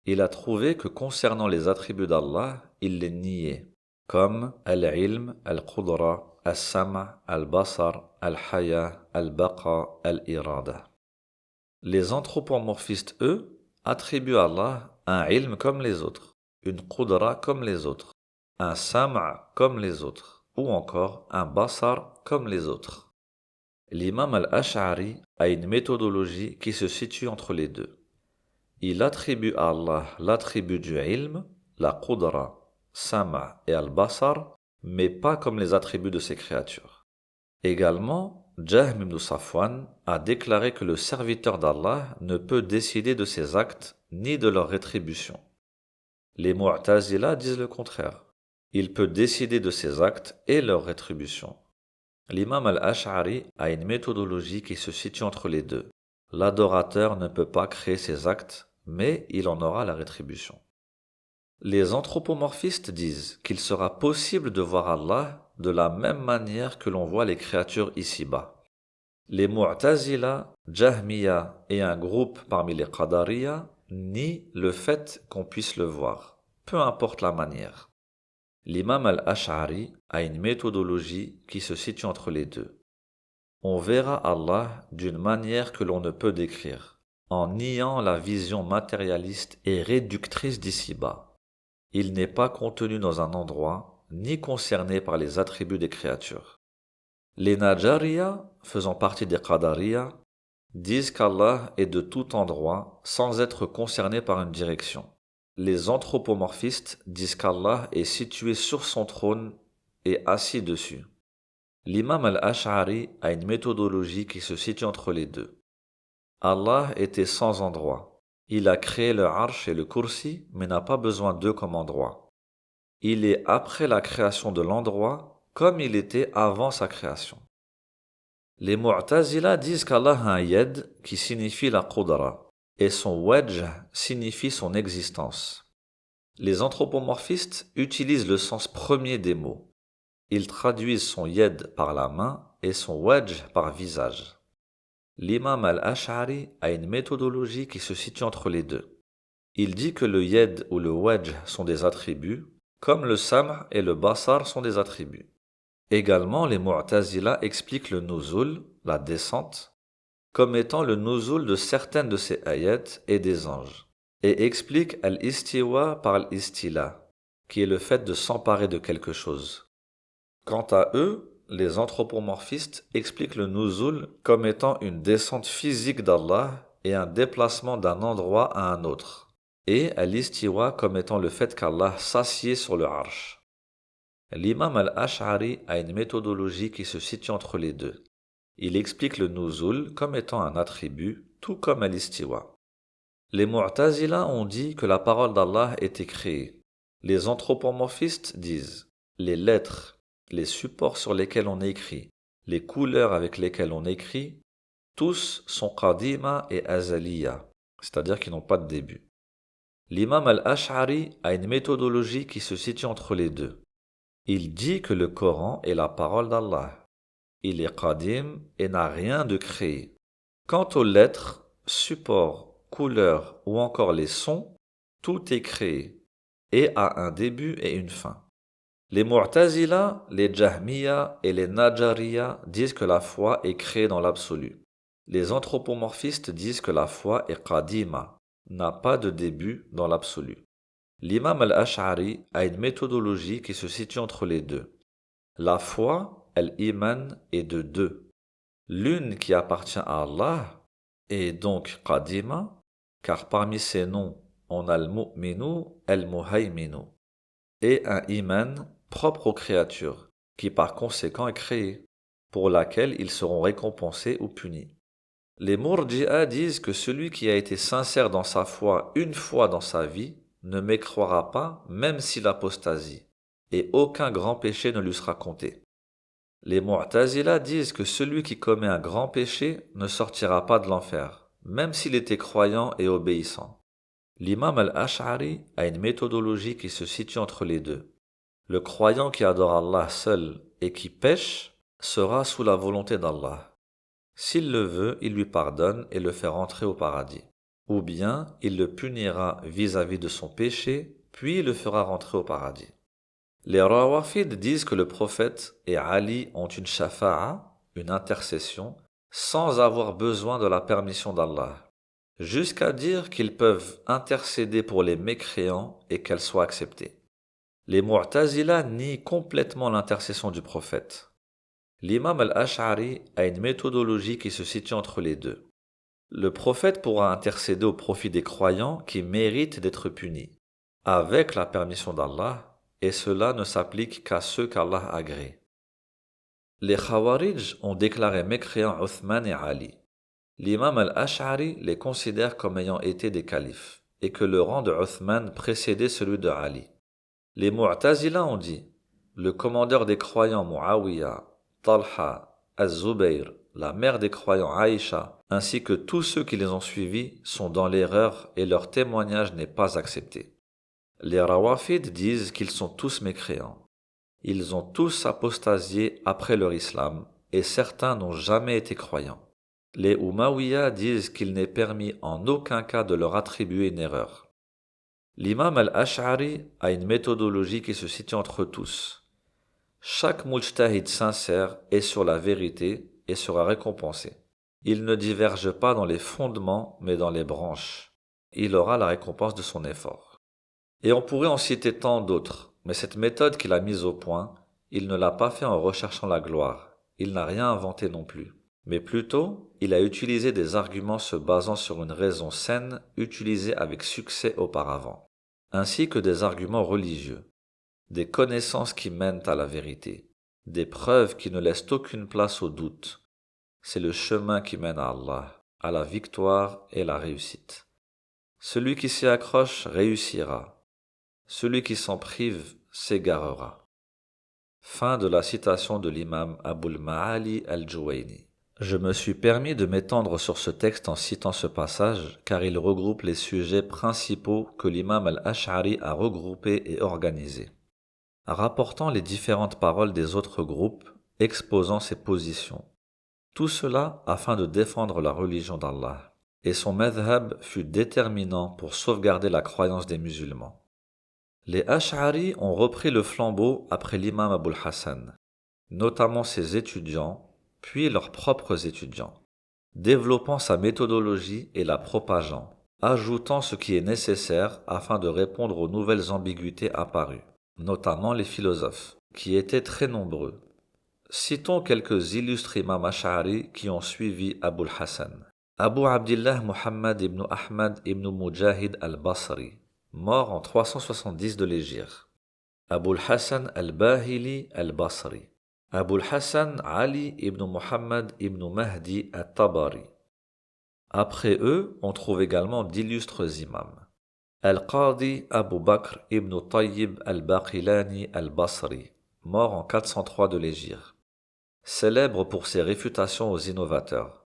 Il a trouvé que concernant les attributs d'Allah, il les niait, comme al-ilm, al-qudra, al-sam', al-basar, al-haya, al-baqa, al-irada. Les anthropomorphistes, eux, attribuent à Allah un ilm comme les autres, une qudra comme les autres, un sam' comme les autres, ou encore un basar comme les autres. L'imam al-Ash'ari a une méthodologie qui se situe entre les deux. Il attribue à Allah l'attribut du ilm, la qudra, sama et al-basar, mais pas comme les attributs de ses créatures. Également, Jahm ibn Safwan a déclaré que le serviteur d'Allah ne peut décider de ses actes ni de leur rétribution. Les Mu'tazila disent le contraire. Il peut décider de ses actes et leur rétribution. L'imam al-Ash'ari a une méthodologie qui se situe entre les deux. L'adorateur ne peut pas créer ses actes, mais il en aura la rétribution. Les anthropomorphistes disent qu'il sera possible de voir Allah de la même manière que l'on voit les créatures ici-bas. Les Mu'tazila, Jahmiya et un groupe parmi les Qadariya nient le fait qu'on puisse le voir, peu importe la manière. L'imam al-Ash'ari a une méthodologie qui se situe entre les deux. On verra Allah d'une manière que l'on ne peut décrire, en niant la vision matérialiste et réductrice d'ici-bas. Il n'est pas contenu dans un endroit, ni concerné par les attributs des créatures. Les Najariya, faisant partie des Qadariya, disent qu'Allah est de tout endroit sans être concerné par une direction. Les anthropomorphistes disent qu'Allah est situé sur son trône et assis dessus. L'imam al-Ash'ari a une méthodologie qui se situe entre les deux. Allah était sans endroit. Il a créé le arsh et le kursi, mais n'a pas besoin d'eux comme endroit. Il est après la création de l'endroit, comme il était avant sa création. Les Mu'tazila disent qu'Allah a un yad qui signifie la qudra, et son wajh signifie son existence. Les anthropomorphistes utilisent le sens premier des mots. Ils traduisent son yad par la main et son wajh par visage. L'imam al-Ash'ari a une méthodologie qui se situe entre les deux. Il dit que le yad ou le wajh sont des attributs, comme le sam' et le basar sont des attributs. Également, les Mu'tazila expliquent le nuzul, la descente, comme étant le nuzul de certaines de ces ayats et des anges, et expliquent al-istiwa par al-istila, qui est le fait de s'emparer de quelque chose. Quant à eux, les anthropomorphistes expliquent le nuzul comme étant une descente physique d'Allah et un déplacement d'un endroit à un autre, et al-istiwa comme étant le fait qu'Allah s'assied sur le arsh. L'imam al-Ash'ari a une méthodologie qui se situe entre les deux. Il explique le nuzul comme étant un attribut, tout comme al-istiwa. Les Mu'tazila ont dit que la parole d'Allah était créée. Les anthropomorphistes disent les lettres, les supports sur lesquels on écrit, les couleurs avec lesquelles on écrit, tous sont qadima et azaliya, c'est-à-dire qu'ils n'ont pas de début. L'imam al-Ash'ari a une méthodologie qui se situe entre les deux. Il dit que le Coran est la parole d'Allah. Il est qadim et n'a rien de créé. Quant aux lettres, supports, couleurs ou encore les sons, tout est créé et a un début et une fin. Les Mu'tazila, les Jahmiya et les Najariya disent que la foi est créée dans l'absolu. Les anthropomorphistes disent que la foi est qadima, n'a pas de début dans l'absolu. L'imam al-Ash'ari a une méthodologie qui se situe entre les deux. La foi, al-iman, est de deux. L'une qui appartient à Allah est donc qadima, car parmi ses noms, on a al-mu'minu, al-muhayminu, et un iman propre aux créatures, qui par conséquent est créé, pour laquelle ils seront récompensés ou punis. Les Murji'a disent que celui qui a été sincère dans sa foi une fois dans sa vie ne mécroira pas même s'il apostasie, et aucun grand péché ne lui sera compté. Les Mu'tazila disent que celui qui commet un grand péché ne sortira pas de l'enfer, même s'il était croyant et obéissant. L'imam al-Ash'ari a une méthodologie qui se situe entre les deux. Le croyant qui adore Allah seul et qui pêche sera sous la volonté d'Allah. S'il le veut, il lui pardonne et le fait rentrer au paradis. Ou bien, il le punira vis-à-vis de son péché, puis le fera rentrer au paradis. Les Rawafid disent que le prophète et Ali ont une shafa'a, une intercession, sans avoir besoin de la permission d'Allah, jusqu'à dire qu'ils peuvent intercéder pour les mécréants et qu'elle soit acceptée. Les Mu'tazila nient complètement l'intercession du prophète. L'imam al-Ash'ari a une méthodologie qui se situe entre les deux. Le prophète pourra intercéder au profit des croyants qui méritent d'être punis, avec la permission d'Allah, et cela ne s'applique qu'à ceux qu'Allah agrée. Les Khawarij ont déclaré mécréants Uthman et Ali. L'imam al-Ash'ari les considère comme ayant été des califes, et que le rang de Uthman précédait celui de Ali. Les Mu'tazila ont dit, le commandeur des croyants Muawiyah, Talha, Az-Zubayr, la mère des croyants Aïcha, ainsi que tous ceux qui les ont suivis sont dans l'erreur et leur témoignage n'est pas accepté. Les Rawafid disent qu'ils sont tous mécréants. Ils ont tous apostasié après leur islam et certains n'ont jamais été croyants. Les Umayyas disent qu'il n'est permis en aucun cas de leur attribuer une erreur. L'imam al-Ash'ari a une méthodologie qui se situe entre tous. Chaque mujtahid sincère est sur la vérité et sera récompensé. Il ne diverge pas dans les fondements, mais dans les branches. Il aura la récompense de son effort. Et on pourrait en citer tant d'autres, mais cette méthode qu'il a mise au point, il ne l'a pas fait en recherchant la gloire. Il n'a rien inventé non plus. Mais plutôt, il a utilisé des arguments se basant sur une raison saine utilisée avec succès auparavant, ainsi que des arguments religieux. Des connaissances qui mènent à la vérité, des preuves qui ne laissent aucune place au doute. C'est le chemin qui mène à Allah, à la victoire et la réussite. Celui qui s'y accroche réussira. Celui qui s'en prive s'égarera. Fin de la citation de l'imam Abul Ma'ali al-Juwayni. Je me suis permis de m'étendre sur ce texte en citant ce passage car il regroupe les sujets principaux que l'imam al-Ash'ari a regroupés et organisés, rapportant les différentes paroles des autres groupes, exposant ses positions. Tout cela afin de défendre la religion d'Allah. Et son madhab fut déterminant pour sauvegarder la croyance des musulmans. Les Ash'ari ont repris le flambeau après l'imam Abul Hassan, notamment ses étudiants, puis leurs propres étudiants, développant sa méthodologie et la propageant, ajoutant ce qui est nécessaire afin de répondre aux nouvelles ambiguïtés apparues, notamment les philosophes, qui étaient très nombreux. Citons quelques illustres imams Ash'ari qui ont suivi Abul Hassan. Abu Abdillah Muhammad ibn Ahmad ibn Mujahid al-Basri, mort en 370 de l'Hégire. Abul Hassan al-Bahili al-Basri. Abul Hassan Ali ibn Muhammad ibn Mahdi al-Tabari. Après eux, on trouve également d'illustres imams. Al-Qadi Abu Bakr ibn Tayyib al-Baqilani al-Basri, mort en 403 de l'Hégire. Célèbre pour ses réfutations aux innovateurs.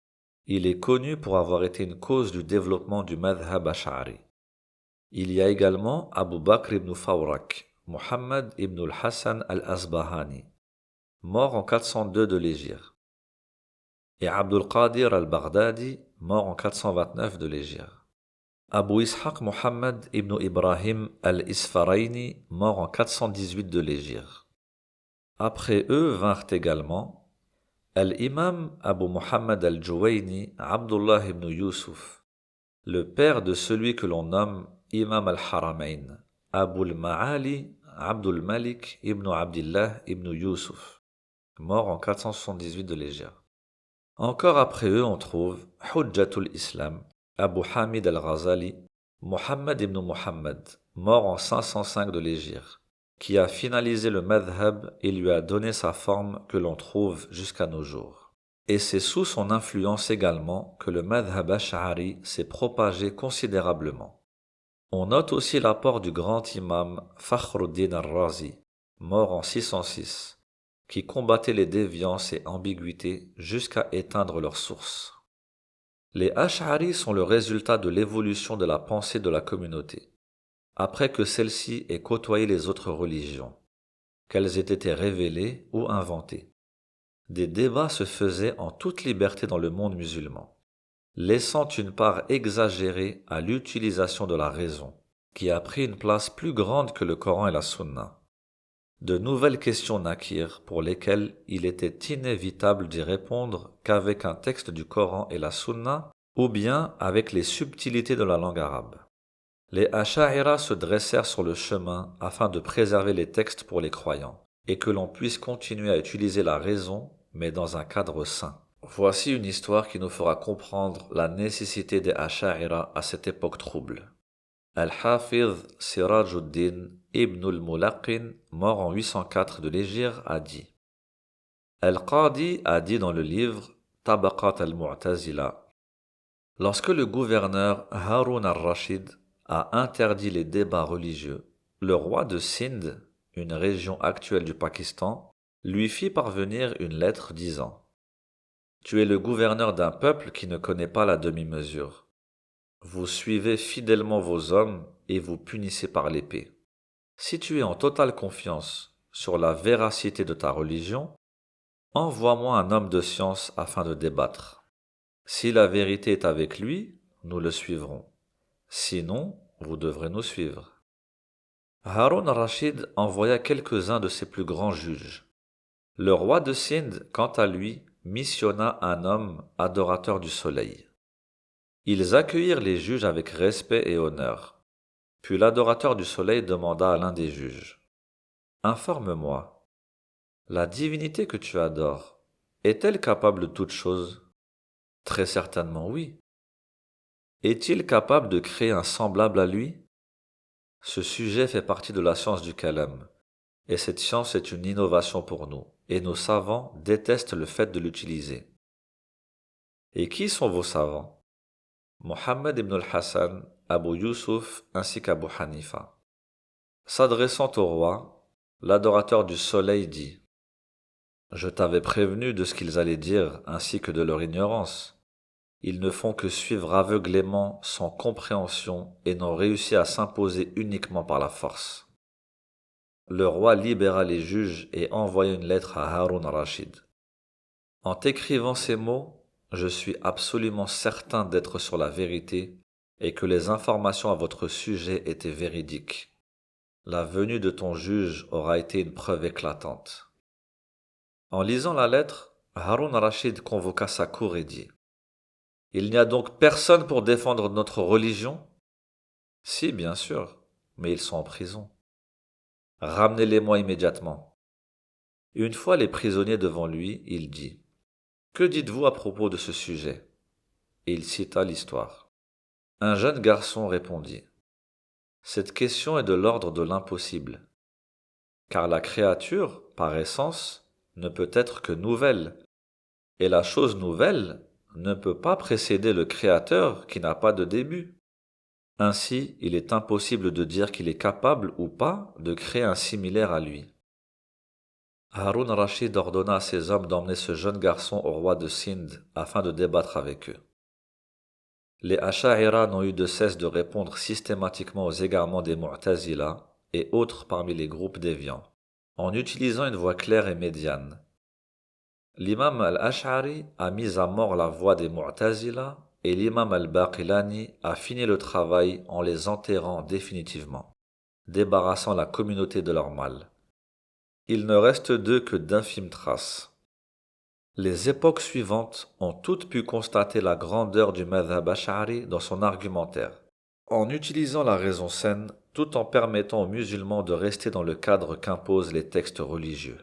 Il est connu pour avoir été une cause du développement du madhhab ash'ari. Il y a également Abu Bakr ibn Fawrak, Muhammad ibn al-Hassan al-Asbahani, mort en 402 de l'Hégire, et Abdul Qadir al-Baghdadi, mort en 429 de l'Hégire. Abu Ishaq Muhammad ibn Ibrahim al-Isfaraini, mort en 418 de l'Hégire. Après eux vinrent également Al-Imam Abu Muhammad al-Juwayni Abdullah ibn Yusuf, le père de celui que l'on nomme Imam al-Haramain, Abu al-Ma'ali Abdul Malik ibn Abdillah ibn Yusuf, mort en 478 de l'Hégire. Encore après eux, on trouve Hujjatul Islam, Abu Hamid al-Ghazali, Muhammad ibn Muhammad, mort en 505 de l'Hégire, qui a finalisé le madhhab et lui a donné sa forme que l'on trouve jusqu'à nos jours. Et c'est sous son influence également que le madhhab ash'ari s'est propagé considérablement. On note aussi l'apport du grand imam Fakhruddin al-Razi, mort en 606, qui combattait les déviances et ambiguïtés jusqu'à éteindre leur source. Les ash'ari sont le résultat de l'évolution de la pensée de la communauté, après que celle-ci ait côtoyé les autres religions, qu'elles aient été révélées ou inventées. Des débats se faisaient en toute liberté dans le monde musulman, laissant une part exagérée à l'utilisation de la raison, qui a pris une place plus grande que le Coran et la Sunna. De nouvelles questions naquirent pour lesquelles il était inévitable d'y répondre qu'avec un texte du Coran et la Sunna, ou bien avec les subtilités de la langue arabe. Les Asha'ira se dressèrent sur le chemin afin de préserver les textes pour les croyants, et que l'on puisse continuer à utiliser la raison, mais dans un cadre sain. Voici une histoire qui nous fera comprendre la nécessité des Asha'ira à cette époque trouble. Al-Hafiz Sirajuddin ibn al-Mulaqin, mort en 804 de l'Hégire, a dit Al-Qadi a dit dans le livre Tabaqat al-Mu'tazila, lorsque le gouverneur Harun al-Rashid a interdit les débats religieux, le roi de Sindh, une région actuelle du Pakistan, lui fit parvenir une lettre disant « Tu es le gouverneur d'un peuple qui ne connaît pas la demi-mesure. Vous suivez fidèlement vos hommes et vous punissez par l'épée. Si tu es en totale confiance sur la véracité de ta religion, envoie-moi un homme de science afin de débattre. Si la vérité est avec lui, nous le suivrons. Sinon, vous devrez nous suivre. » Harun al-Rashid envoya quelques-uns de ses plus grands juges. Le roi de Sindh, quant à lui, missionna un homme adorateur du soleil. Ils accueillirent les juges avec respect et honneur. Puis l'adorateur du soleil demanda à l'un des juges « Informe-moi, la divinité que tu adores, est-elle capable de toute chose ?»« Très certainement oui. »« Est-il capable de créer un semblable à lui ?» Ce sujet fait partie de la science du kalam, et cette science est une innovation pour nous, et nos savants détestent le fait de l'utiliser. Et qui sont vos savants ? Muhammad ibn al-Hassan, Abu Yusuf ainsi qu'Abu Hanifa. S'adressant au roi, l'adorateur du soleil dit « Je t'avais prévenu de ce qu'ils allaient dire ainsi que de leur ignorance. Ils ne font que suivre aveuglément sans compréhension et n'ont réussi à s'imposer uniquement par la force. » Le roi libéra les juges et envoya une lettre à Harun al-Rashid. « En t'écrivant ces mots, je suis absolument certain d'être sur la vérité et que les informations à votre sujet étaient véridiques. La venue de ton juge aura été une preuve éclatante. » En lisant la lettre, Harun al-Rashid convoqua sa cour et dit « Il n'y a donc personne pour défendre notre religion ? » « Si, bien sûr, mais ils sont en prison. »« Ramenez-les-moi immédiatement. » Une fois les prisonniers devant lui, il dit « Que dites-vous à propos de ce sujet ?» Et il cita l'histoire. Un jeune garçon répondit « Cette question est de l'ordre de l'impossible, car la créature, par essence, ne peut être que nouvelle, et la chose nouvelle ne peut pas précéder le Créateur qui n'a pas de début. Ainsi, il est impossible de dire qu'il est capable ou pas de créer un similaire à lui. Harun Rashid ordonna à ses hommes d'emmener ce jeune garçon au roi de Sindh afin de débattre avec eux. Les Asha'ira n'ont eu de cesse de répondre systématiquement aux égarements des Mu'tazila et autres parmi les groupes déviants, en utilisant une voix claire et médiane. L'imam al-Ash'ari a mis à mort la voix des Mu'tazila et l'imam al-Baqilani a fini le travail en les enterrant définitivement, débarrassant la communauté de leur mal. Il ne reste d'eux que d'infimes traces. Les époques suivantes ont toutes pu constater la grandeur du madhab ash'ari dans son argumentaire, en utilisant la raison saine tout en permettant aux musulmans de rester dans le cadre qu'imposent les textes religieux.